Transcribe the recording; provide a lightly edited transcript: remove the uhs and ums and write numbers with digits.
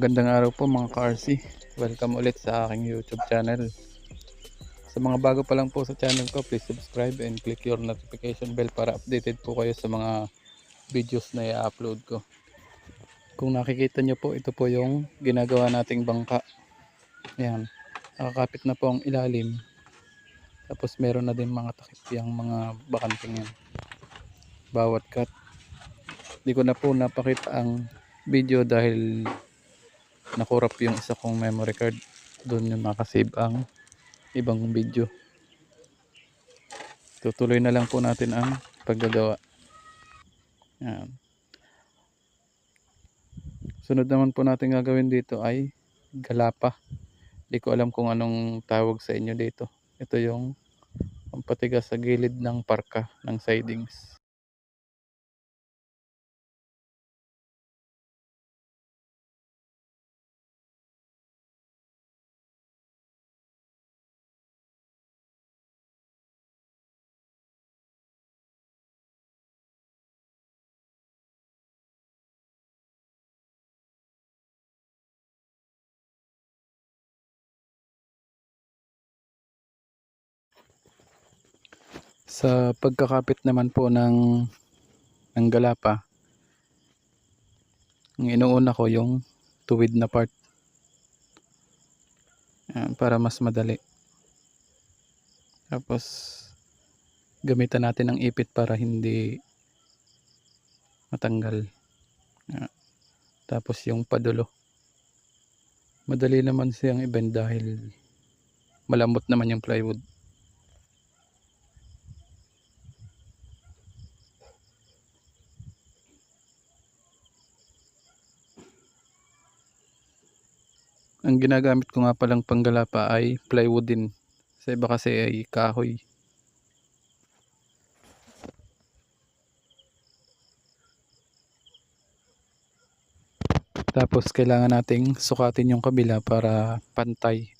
Magandang araw po mga ka-RC. Welcome ulit sa aking YouTube channel. Sa mga bago pa lang po sa channel ko, please subscribe and click your notification bell para updated po kayo sa mga videos na i-upload ko. Kung nakikita nyo po, ito po yung ginagawa nating bangka. Ayan, nakakapit na po ang ilalim. Tapos meron na din mga takip yung mga bakanting yan. Bawat cut. Di ko na po napakita ang video dahil nakurap yung isa kong memory card. Doon yung nakasave ang ibang video. Tutuloy na lang po natin ang paggagawa. Yan. Sunod naman po natin gagawin dito ay galapa. Hindi ko alam kung anong tawag sa inyo dito. Ito yung pampatigas sa gilid ng parka ng sidings. Sa pagkakapit naman po ng galapa, ang inuuna ko yung tuwid na part. Yan, para mas madali. Tapos gamitan natin ng ipit para hindi matanggal. Yan. Tapos yung padulo. Madali naman siyang i-bend dahil malambot naman yung plywood. Ang ginagamit ko nga palang panggalapa ay plywood din. Sa iba kasi ay kahoy. Tapos kailangan nating sukatin yung kabila para pantay.